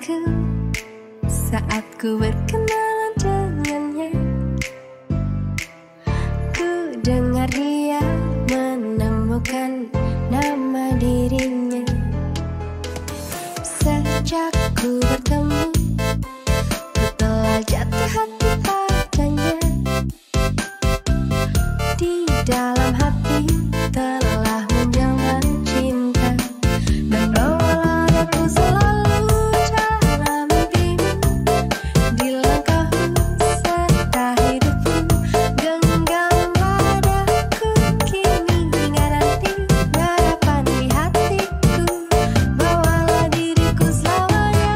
hatiku saat ku berkenalan dengannya. Ku dengar dia menemukan nama dirinya. Sejak ku bertemu, ku telah jatuh hati padanya. Di dalam hati telah menjelma cinta, dan bawalah aku selalu dalam mimpimu. Di langkahmu serta hidupku, genggam padaku kini hingga nanti. Harapan di hatiku, bawalah diriku selamanya.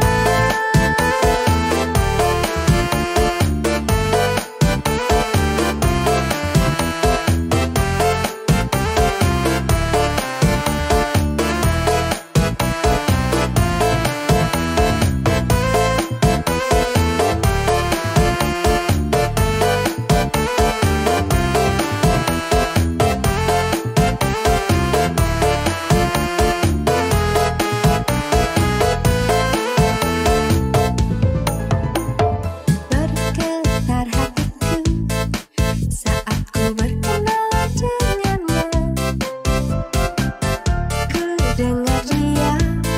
Bergetar hatiku saat ku berkenalan dengannya. Ku dengar dia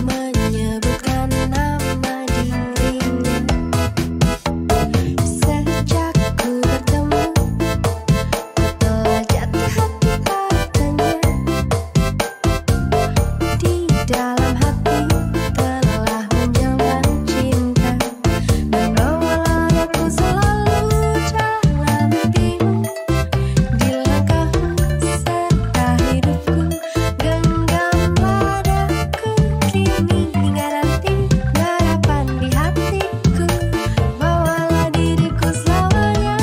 menyebutkan nama dirinya. Sejak ku bertemu, ku telah jatuh hati padanya. Di dalam hati telah menjelma cinta, dan bawalah aku selalu dalam mimpimu. Di langkahmu serta hidupku, genggam padaku kini hingga nanti. Harapan di hatiku, bawalah diriku selamanya.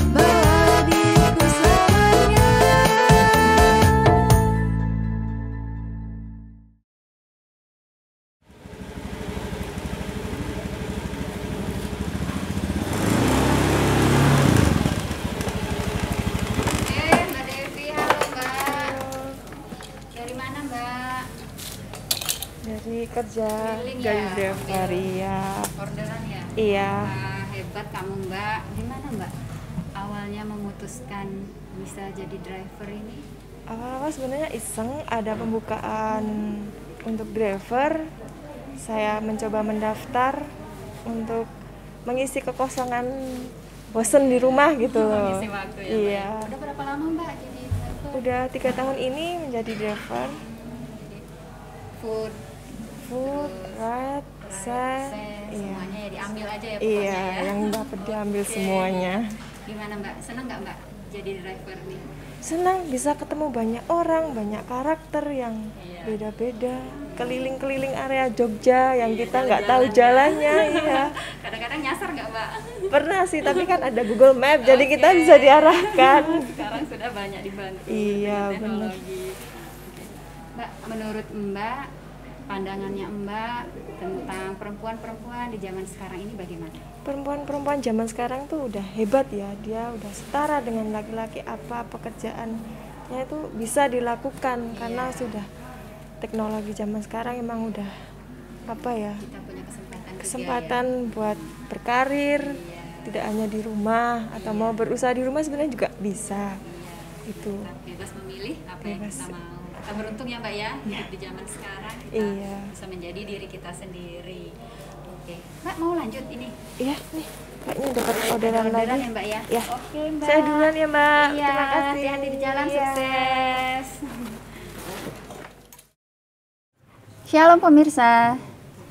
Bawalah diriku selamanya. Mbak Devi, halo Mbak. Dari mana Mbak? Dari kerja Keliling dari ya? driver, iya. Orderan ya? Iya. Wah, hebat kamu Mbak. Gimana Mbak? Awalnya memutuskan bisa jadi driver ini? Awal-awal sebenarnya iseng ada pembukaan untuk driver. Saya mencoba mendaftar untuk mengisi kekosongan bosen di rumah gitu loh. Mengisi waktu ya Iya. Mbak? Udah berapa lama Mbak jadi driver? Udah 3 tahun ini menjadi driver. Food, Food, ride, set, iya. semuanya ya diambil aja ya pokoknya Iya, ya? yang dapat diambil Oke. semuanya. Gimana Mbak? Senang nggak Mbak jadi driver nih? Senang bisa ketemu banyak orang, banyak karakter yang Iya. beda-beda. Keliling-keliling area Jogja yang Iya, kita nggak tahu jalannya, iya. Kadang-kadang nyasar nggak Mbak? Pernah sih, tapi kan ada Google Map, jadi Oke. kita bisa diarahkan. Sekarang sudah banyak dibantu Iya, dengan teknologi. Oke. Mbak, menurut Mbak, pandangannya Mbak tentang perempuan-perempuan di zaman sekarang ini bagaimana? Perempuan-perempuan zaman sekarang tuh udah hebat ya, dia udah setara dengan laki-laki, apa pekerjaannya itu bisa dilakukan karena sudah teknologi zaman sekarang emang udah apa ya, Kita punya kesempatan buat berkarir, tidak hanya di rumah atau mau berusaha di rumah sebenarnya juga bisa. Itu. Kita bebas memilih apa yang Bebas. kita mau. Kita beruntung ya Mbak ya, hidup di zaman sekarang kita Iya. bisa menjadi diri kita sendiri. Oke, Mbak mau lanjut ini? Iya nih, kayaknya dapat orderan Orderan lagi. ya Mbak ya? Ya. Oke Mbak. Saya duluan ya Mbak. Iya, Terima kasih. hati-hati di jalan, Iya. sukses. Shalom pemirsa.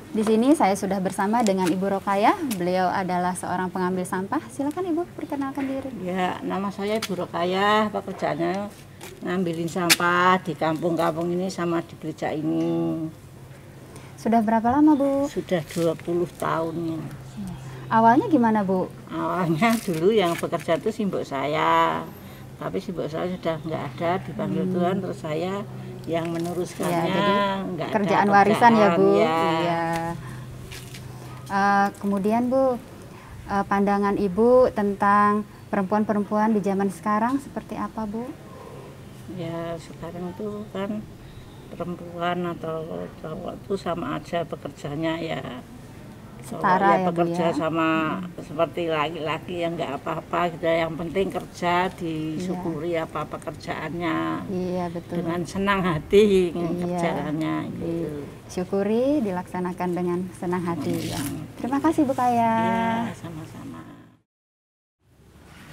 Di sini saya sudah bersama dengan Ibu Rokayah. Beliau adalah seorang pengambil sampah. Silakan Ibu perkenalkan diri. Ya, nama saya Ibu Rokayah. Pekerjaannya ngambilin sampah di kampung-kampung ini sama di gereja ini. Sudah berapa lama Bu? Sudah 20 tahun. Awalnya gimana Bu? Awalnya dulu yang bekerja itu simbok saya. Tapi simbok saya sudah nggak ada, dipanggil Tuhan, terus saya yang meneruskannya. Ya, jadi nggak ada kerjaan warisan ya Bu? ya. Iya. Kemudian Bu, pandangan Ibu tentang perempuan-perempuan di zaman sekarang seperti apa Bu? Ya, sekarang itu kan perempuan atau cowok itu sama aja bekerjanya ya. Setara ya, Bu, bekerja ya? sama seperti laki-laki yang nggak apa-apa gitu. Yang penting kerja disyukuri apa pekerjaannya. Iya betul. Dengan senang hati Iya. kerjaannya gitu. Disyukuri, dilaksanakan dengan senang hati ya. Terima kasih Bu Kaya. Iya, sama-sama.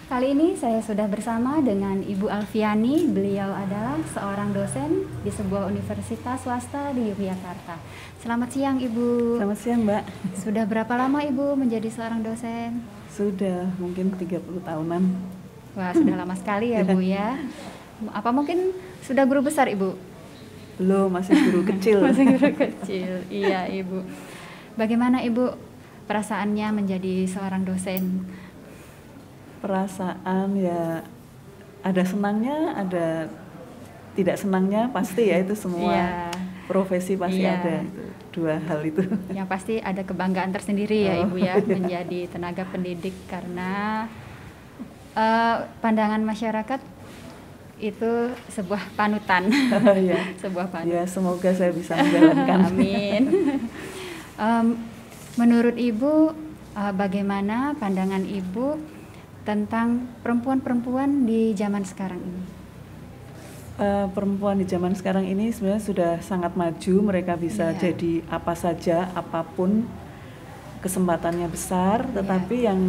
Kali ini saya sudah bersama dengan Ibu Alfiani. Beliau adalah seorang dosen di sebuah universitas swasta di Yogyakarta. Selamat siang Ibu. Selamat siang Mbak. Sudah berapa lama Ibu menjadi seorang dosen? Sudah mungkin 30 tahunan. Wah, sudah lama sekali ya Bu ya. Apa mungkin sudah guru besar Ibu? Belum, masih guru kecil. Masih guru kecil. Iya Ibu. Bagaimana Ibu perasaannya menjadi seorang dosen? Perasaan ya ada senangnya, ada tidak senangnya pasti ya, itu semua Iya. profesi pasti Iya. ada dua hal itu. Yang pasti ada kebanggaan tersendiri ya Oh, Ibu ya iya. menjadi tenaga pendidik karena pandangan masyarakat itu sebuah panutan. Ya. Sebuah panutan. Ya, semoga saya bisa menjalankan. Amin. Menurut Ibu bagaimana pandangan Ibu tentang perempuan-perempuan di zaman sekarang ini? Perempuan di zaman sekarang ini sebenarnya sudah sangat maju, mereka bisa Iya. jadi apa saja, apapun, kesempatannya besar, Iya. tetapi yang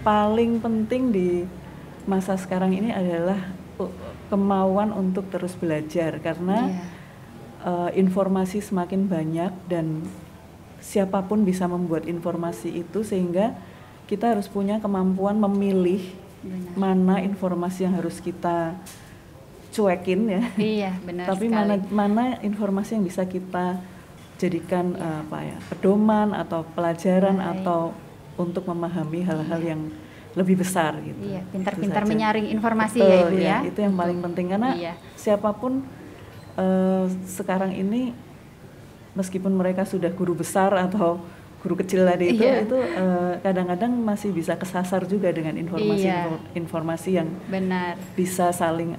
paling penting di masa sekarang ini adalah kemauan untuk terus belajar, karena Iya. informasi semakin banyak dan siapapun bisa membuat informasi itu, sehingga kita harus punya kemampuan memilih Benar. mana informasi yang harus kita cuekin ya. Iya, benar Tapi sekali. mana informasi yang bisa kita jadikan pedoman atau pelajaran Baik. atau untuk memahami hal-hal yang lebih besar gitu. Iya, Itu pintar-pintar saja. menyaring informasi Betul, ya Ibu ya. Itu yang paling penting, karena Iya. siapapun sekarang ini meskipun mereka sudah guru besar atau guru kecil tadi itu, Iya. itu kadang-kadang masih bisa kesasar juga dengan Iya. informasi yang Benar. bisa saling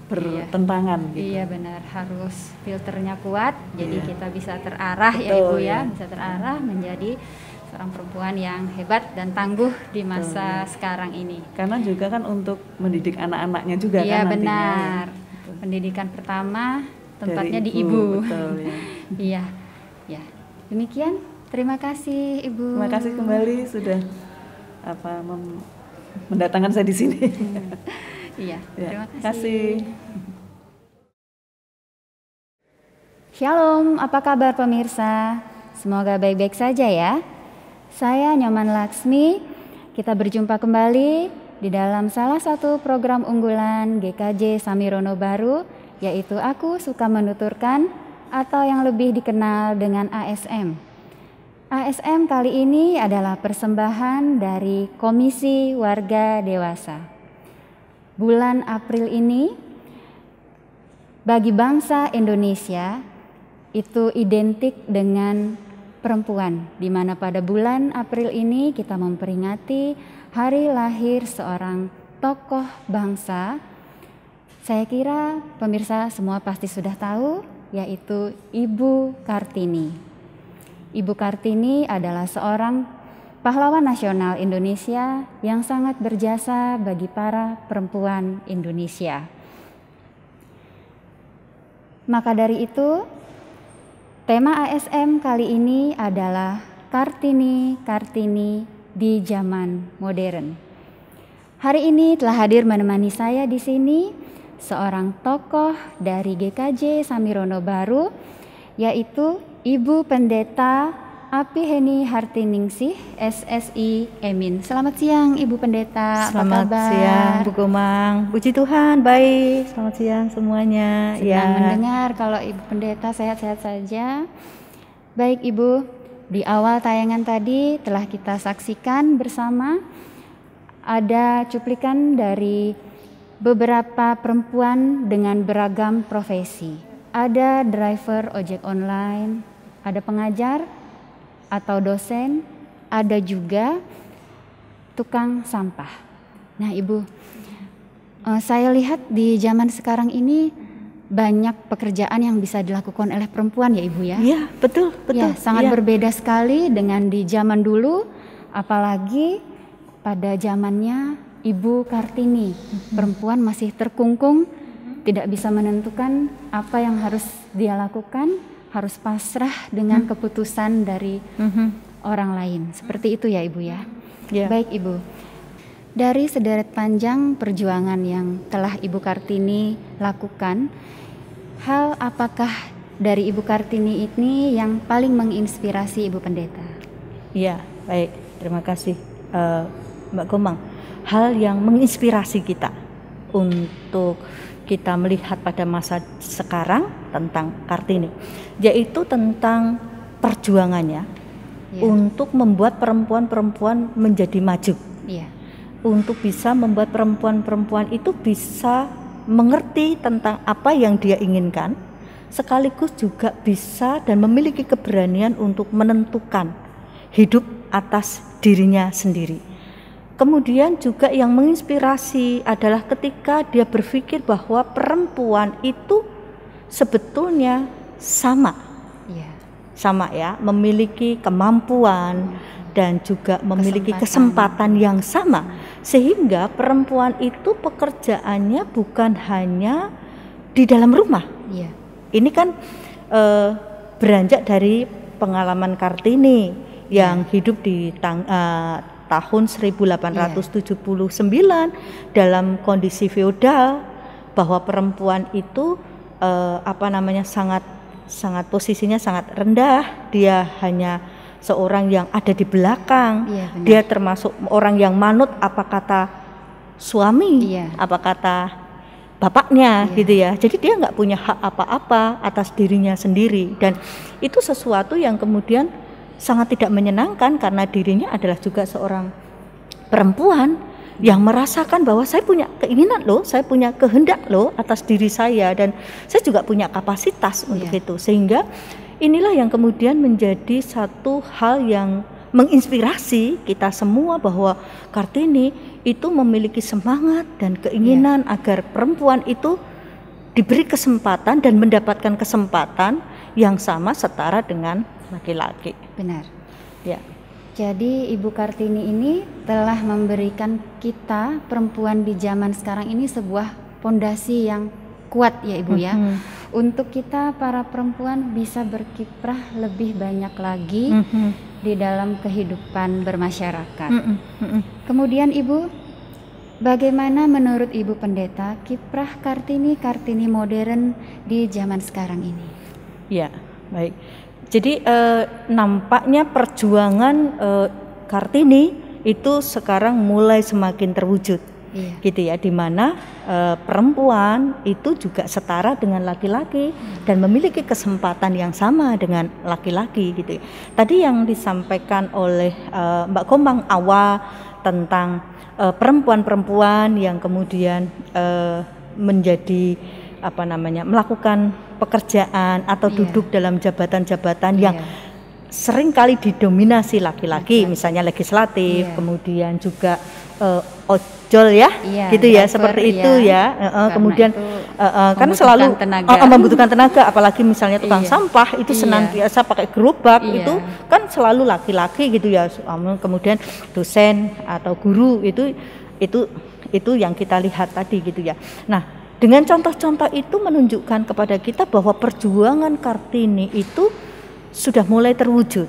bertentangan gitu. Iya benar, harus filternya kuat, jadi Iya. kita bisa terarah ya Betul, Ibu ya, ya. bisa terarah menjadi seorang perempuan yang hebat dan tangguh di masa Betul, sekarang ini. Karena juga kan untuk mendidik anak-anaknya juga Iya kan nantinya. benar, Gitu. pendidikan pertama Dari tempatnya di ibu. Betul ya. Iya, ya. Demikian, terima kasih Ibu. Terima kasih kembali sudah mendatangkan saya di sini. Iya, Ya, terima kasih. kasih. Shalom, apa kabar pemirsa? Semoga baik-baik saja ya. Saya Nyoman Laksmi. Kita berjumpa kembali di dalam salah satu program unggulan GKJ Samirono Baru, yaitu Aku Suka Menuturkan atau yang lebih dikenal dengan ASM. ASM kali ini adalah persembahan dari Komisi Warga Dewasa. Bulan April ini bagi bangsa Indonesia itu identik dengan perempuan, di mana pada bulan April ini kita memperingati hari lahir seorang tokoh bangsa. Saya kira pemirsa semua pasti sudah tahu, yaitu Ibu Kartini. Ibu Kartini adalah seorang pahlawan nasional Indonesia yang sangat berjasa bagi para perempuan Indonesia. Maka dari itu, tema ASM kali ini adalah Kartini di zaman modern. Hari ini telah hadir menemani saya di sini seorang tokoh dari GKJ Samirono Baru, yaitu Ibu Pendeta Api Heni Hartiningsih, SSI Emin. Selamat siang Ibu Pendeta, Selamat apa kabar? siang Bu Komang. Puji Tuhan, baik. Selamat siang semuanya. Senang mendengar kalau Ibu Pendeta sehat-sehat saja. Baik Ibu, di awal tayangan tadi telah kita saksikan bersama ada cuplikan dari beberapa perempuan dengan beragam profesi. Ada driver ojek online, ada pengajar atau dosen, ada juga tukang sampah. Nah Ibu, saya lihat di zaman sekarang ini banyak pekerjaan yang bisa dilakukan oleh perempuan ya Ibu ya. Iya, betul. Ya, sangat Iya. berbeda sekali dengan di zaman dulu, apalagi pada zamannya Ibu Kartini. Perempuan masih terkungkung, tidak bisa menentukan apa yang harus dia lakukan, harus pasrah dengan keputusan dari orang lain. Seperti itu ya Ibu ya. Ya. Baik Ibu, dari sederet panjang perjuangan yang telah Ibu Kartini lakukan, hal apakah dari Ibu Kartini ini yang paling menginspirasi Ibu Pendeta? Iya, baik. Terima kasih Mbak Komang. Hal yang menginspirasi kita untuk kita melihat pada masa sekarang tentang Kartini, yaitu tentang perjuangannya untuk membuat perempuan-perempuan menjadi maju. Iya. Untuk bisa membuat perempuan-perempuan itu bisa mengerti tentang apa yang dia inginkan, sekaligus juga bisa dan memiliki keberanian untuk menentukan hidup atas dirinya sendiri. Kemudian juga yang menginspirasi adalah ketika dia berpikir bahwa perempuan itu sebetulnya sama ya, memiliki kemampuan dan juga memiliki kesempatan yang sama, sehingga perempuan itu pekerjaannya bukan hanya di dalam rumah. Iya. Ini kan beranjak dari pengalaman Kartini yang hidup di tahun 1879 dalam kondisi feodal, bahwa perempuan itu sangat posisinya sangat rendah. Dia hanya seorang yang ada di belakang. Dia termasuk orang yang manut apa kata suami, apa kata bapaknya gitu ya. Jadi dia nggak punya hak apa-apa atas dirinya sendiri, dan itu sesuatu yang kemudian sangat tidak menyenangkan karena dirinya adalah juga seorang perempuan yang merasakan bahwa saya punya keinginan loh, saya punya kehendak loh atas diri saya, dan saya juga punya kapasitas untuk itu. Sehingga inilah yang kemudian menjadi satu hal yang menginspirasi kita semua, bahwa Kartini itu memiliki semangat dan keinginan agar perempuan itu diberi kesempatan dan mendapatkan kesempatan yang sama setara dengan laki-laki. Benar. Ya. Jadi Ibu Kartini ini telah memberikan kita perempuan di zaman sekarang ini sebuah pondasi yang kuat ya Ibu ya. Untuk kita para perempuan bisa berkiprah lebih banyak lagi di dalam kehidupan bermasyarakat. Kemudian Ibu, bagaimana menurut Ibu Pendeta kiprah Kartini modern di zaman sekarang ini? Ya, baik. Jadi nampaknya perjuangan Kartini itu sekarang mulai semakin terwujud, gitu ya, di mana perempuan itu juga setara dengan laki-laki dan memiliki kesempatan yang sama dengan laki-laki, gitu. Tadi yang disampaikan oleh Mbak Komang awal tentang perempuan-perempuan yang kemudian menjadi melakukan pekerjaan atau duduk dalam jabatan-jabatan yang sering kali didominasi laki-laki, misalnya legislatif, kemudian juga ojol ya, gitu ya, seperti itu ya. Kemudian kan selalu membutuhkan tenaga, apalagi misalnya tukang sampah itu senantiasa pakai gerobak, itu kan selalu laki-laki gitu ya. Kemudian dosen atau guru itu yang kita lihat tadi gitu ya. Nah, dengan contoh-contoh itu menunjukkan kepada kita bahwa perjuangan Kartini itu sudah mulai terwujud.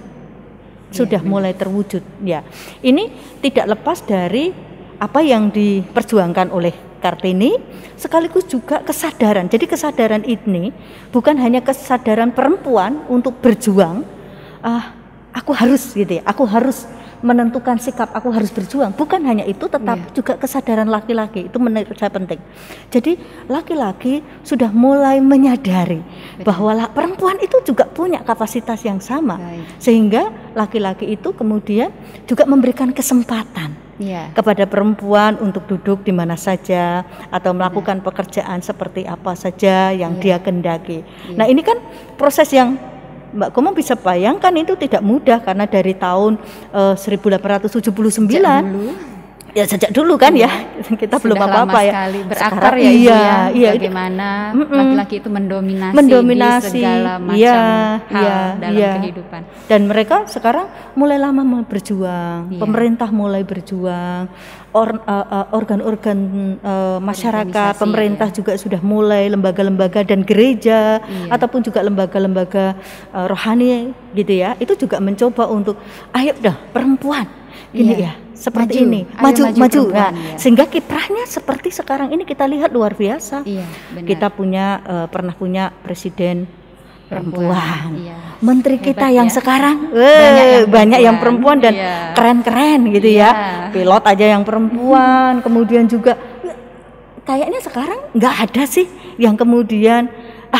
Mulai terwujud ya. Ini tidak lepas dari apa yang diperjuangkan oleh Kartini, sekaligus juga kesadaran. Jadi kesadaran ini bukan hanya kesadaran perempuan untuk berjuang, aku harus gitu ya, aku harus menentukan sikap, aku harus berjuang. Bukan hanya itu, tetapi juga kesadaran laki-laki, itu menurut saya penting. Jadi laki-laki sudah mulai menyadari bahwa perempuan itu juga punya kapasitas yang sama. Sehingga laki-laki itu kemudian juga memberikan kesempatan kepada perempuan untuk duduk di mana saja atau melakukan pekerjaan seperti apa saja yang dia kendaki. Nah, ini kan proses yang Mbak Komang bisa bayangkan itu tidak mudah, karena dari tahun 1879 ya sejak dulu kan ya kita sudah belum apa-apa ya sekali berakar sekarang, ya Ibu iya, bagaimana laki-laki itu mendominasi di segala macam hal dalam kehidupan, dan mereka sekarang mulai lama berjuang, pemerintah mulai berjuang, organ-organ masyarakat, pemerintah juga sudah mulai, lembaga-lembaga dan gereja ataupun juga lembaga-lembaga rohani gitu ya, itu juga mencoba untuk ayo dah perempuan gini ya, seperti ini maju. Nah, sehingga kiprahnya seperti sekarang ini kita lihat luar biasa. Kita pernah punya presiden perempuan. Menteri kita yang sekarang banyak yang perempuan dan keren-keren gitu ya. Pilot aja yang perempuan, kemudian juga kayaknya sekarang nggak ada sih yang kemudian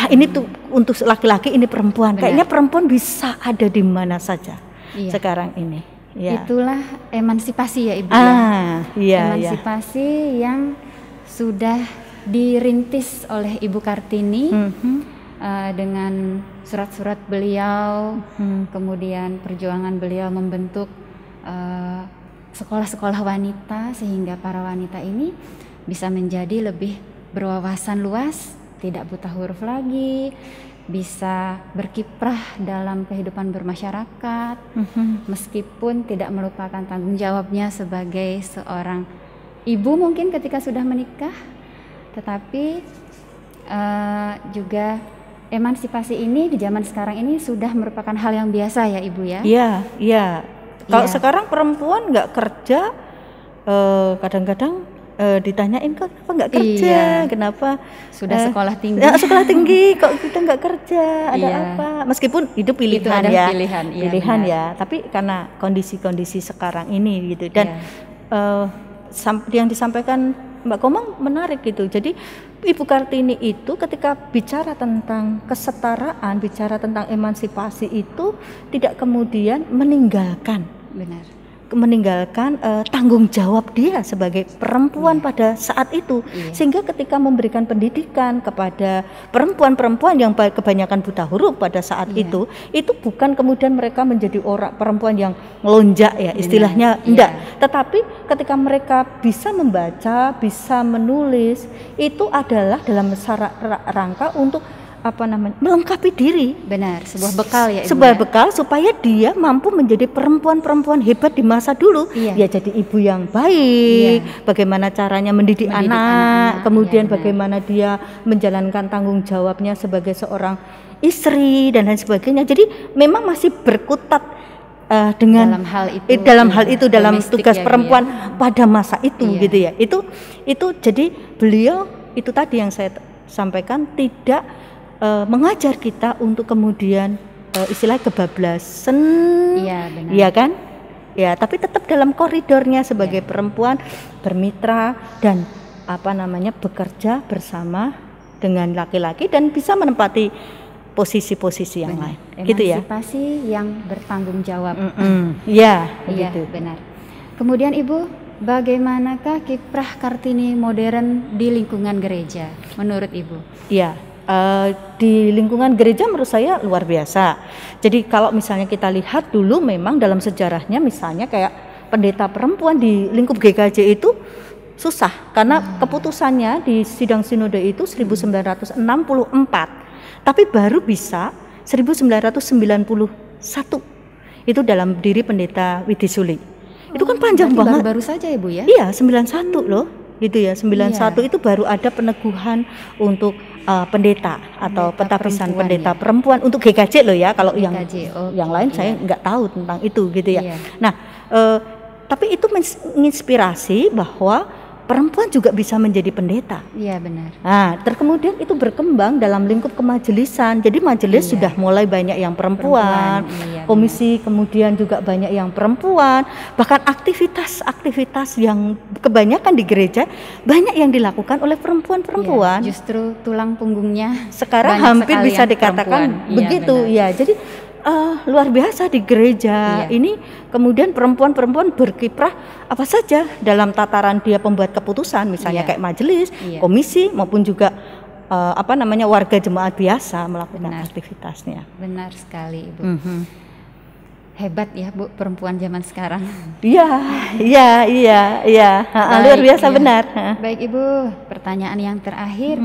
ini tuh untuk laki-laki, ini perempuan. Kayaknya perempuan bisa ada di mana saja sekarang ini. Itulah emansipasi ya Ibu emansipasi yang sudah dirintis oleh Ibu Kartini dengan surat-surat beliau, kemudian perjuangan beliau membentuk sekolah-sekolah wanita, sehingga para wanita ini bisa menjadi lebih berwawasan luas, tidak buta huruf lagi, bisa berkiprah dalam kehidupan bermasyarakat, meskipun tidak melupakan tanggung jawabnya sebagai seorang ibu mungkin ketika sudah menikah, tetapi juga emansipasi ini di zaman sekarang ini sudah merupakan hal yang biasa ya Ibu ya. Iya. Kalau sekarang perempuan nggak kerja, kadang-kadang ditanyain kok kenapa nggak kerja, kenapa sudah sekolah tinggi, sekolah tinggi kok kita nggak kerja, ada apa? Meskipun itu pilihan ya, tapi karena kondisi-kondisi sekarang ini gitu, dan yang disampaikan Mbak Komang menarik gitu. Jadi Ibu Kartini itu ketika bicara tentang kesetaraan, bicara tentang emansipasi itu tidak kemudian meninggalkan tanggung jawab dia sebagai perempuan pada saat itu, sehingga ketika memberikan pendidikan kepada perempuan-perempuan yang kebanyakan buta huruf pada saat itu bukan kemudian mereka menjadi orang perempuan yang melonjak ya istilahnya, enggak, tetapi ketika mereka bisa membaca, bisa menulis, itu adalah dalam rangka untuk melengkapi diri. Benar, sebuah bekal ya Ibu. Sebuah bekal supaya dia mampu menjadi perempuan-perempuan hebat di masa dulu. Dia jadi ibu yang baik, bagaimana caranya mendidik anak, kemudian bagaimana dia menjalankan tanggung jawabnya sebagai seorang istri dan lain sebagainya. Jadi memang masih berkutat dengan dalam hal itu dalam tugas perempuan pada masa itu gitu ya. Itu jadi beliau itu tadi yang saya sampaikan tidak mengajar kita untuk kemudian istilah kebablasan, iya kan? Ya, tapi tetap dalam koridornya sebagai perempuan bermitra dan bekerja bersama dengan laki-laki dan bisa menempati posisi-posisi yang lain. Gitu ya. Emansipasi yang bertanggung jawab. Begitu. Benar. Kemudian Ibu, bagaimanakah kiprah Kartini modern di lingkungan gereja menurut Ibu? Di lingkungan gereja menurut saya luar biasa. Jadi kalau misalnya kita lihat dulu memang dalam sejarahnya misalnya kayak pendeta perempuan di lingkup GKJ itu susah karena keputusannya di sidang sinode itu 1964, tapi baru bisa 1991 itu dalam diri pendeta Widisuli. Itu kan panjang banget. Baru saja Ibu ya? Iya, 91 loh. Gitu ya, 91 itu baru ada peneguhan untuk pendeta atau pentapisan pendeta perempuan untuk GKJ loh ya. Kalau yang lain saya nggak tahu tentang itu gitu ya. Nah, tapi itu menginspirasi bahwa perempuan juga bisa menjadi pendeta. Iya benar. Nah, kemudian itu berkembang dalam lingkup kemajelisan. Jadi majelis sudah mulai banyak yang perempuan, iya, komisi kemudian juga banyak yang perempuan. Bahkan aktivitas-aktivitas yang kebanyakan di gereja banyak yang dilakukan oleh perempuan-perempuan. Iya, justru tulang punggungnya sekarang banyak hampir sekali bisa yang dikatakan perempuan. begitu. Iya, Ya, jadi luar biasa di gereja ini. Kemudian perempuan-perempuan berkiprah apa saja dalam tataran dia pembuat keputusan, misalnya kayak majelis, komisi maupun juga warga jemaat biasa melakukan aktivitasnya. Benar sekali, Ibu. Hebat ya, Bu, perempuan zaman sekarang. Iya. Luar biasa, benar. Baik, Ibu, pertanyaan yang terakhir.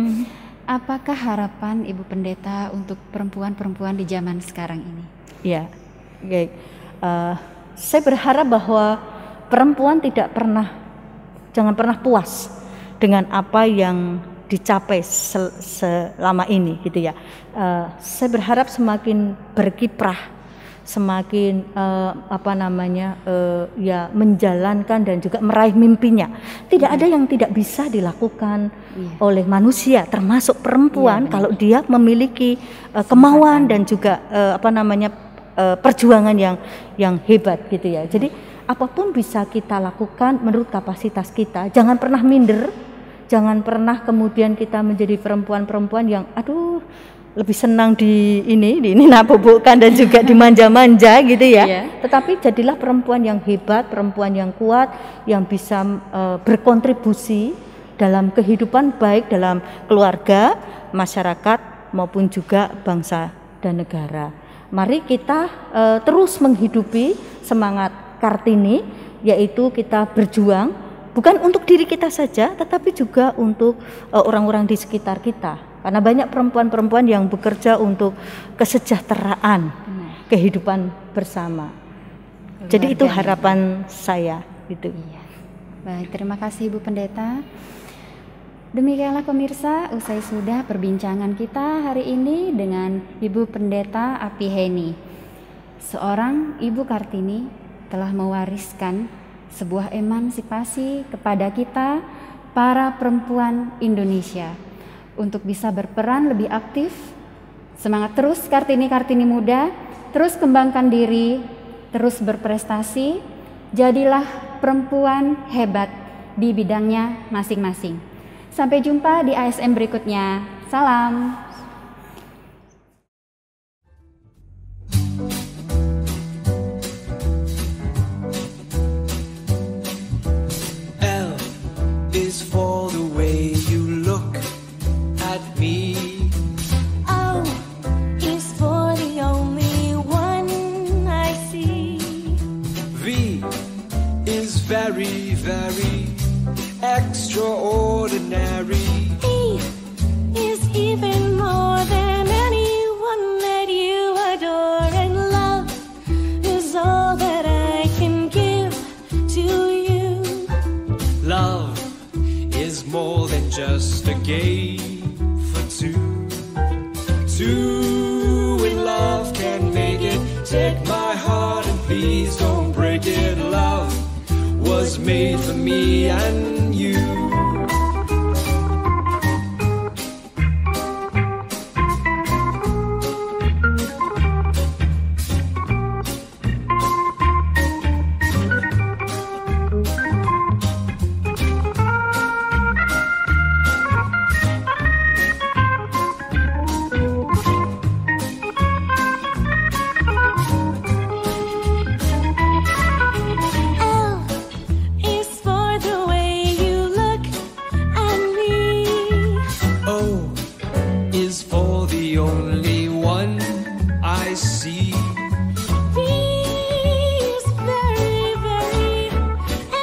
Apakah harapan Ibu Pendeta untuk perempuan-perempuan di zaman sekarang ini? Ya, baik. Saya berharap bahwa perempuan jangan pernah puas dengan apa yang dicapai selama ini, gitu ya. Saya berharap semakin berkiprah, semakin menjalankan dan juga meraih mimpinya. Tidak ada yang tidak bisa dilakukan oleh manusia, termasuk perempuan, kalau dia memiliki kemauan dan juga perjuangan yang hebat, gitu ya. Jadi apapun bisa kita lakukan menurut kapasitas kita. Jangan pernah minder, jangan pernah kemudian kita menjadi perempuan-perempuan yang lebih senang di nabobokkan dan juga dimanja-manja, gitu ya. Tetapi jadilah perempuan yang hebat, perempuan yang kuat, yang bisa berkontribusi dalam kehidupan, baik dalam keluarga, masyarakat maupun juga bangsa dan negara. Mari kita terus menghidupi semangat Kartini, yaitu kita berjuang bukan untuk diri kita saja, tetapi juga untuk orang-orang di sekitar kita. Karena banyak perempuan-perempuan yang bekerja untuk kesejahteraan kehidupan bersama. Jadi itu harapan saya, gitu. Iya. Baik, terima kasih Ibu Pendeta. Demikianlah pemirsa, usai sudah perbincangan kita hari ini dengan Ibu Pendeta Api Heni. Seorang Ibu Kartini telah mewariskan sebuah emansipasi kepada kita para perempuan Indonesia untuk bisa berperan lebih aktif. Semangat terus Kartini-Kartini muda, terus kembangkan diri, terus berprestasi, jadilah perempuan hebat di bidangnya masing-masing. Sampai jumpa di ASM berikutnya. Salam. L is for the way you look at me. O is for the only one I see. V is very, very extraordinary. E is even more than anyone that you adore, and love is all that I can give to you. Love is more than just a game for two. Two in love can make it. Take my heart and please don't break it. Love was made for me and you. L is for the way you look at me. O is for the only one I see. B is very, very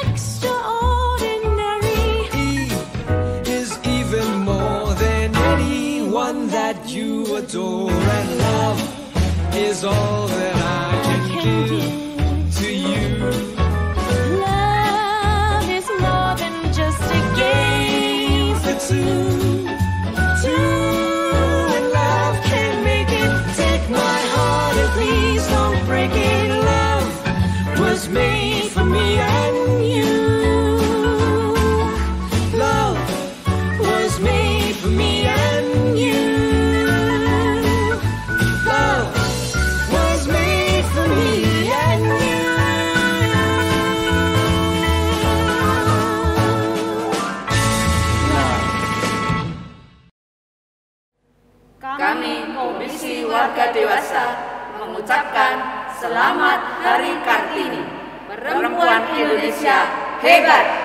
extraordinary. E is even more than anyone that you adore, and love is all that I can give to you. Love is more than just a game for two. Two in love can make it. Take my heart and please don't break it. Love was made for me and you. Kami Komisi Warga Dewasa mengucapkan Selamat Hari Kartini. Perempuan Indonesia hebat!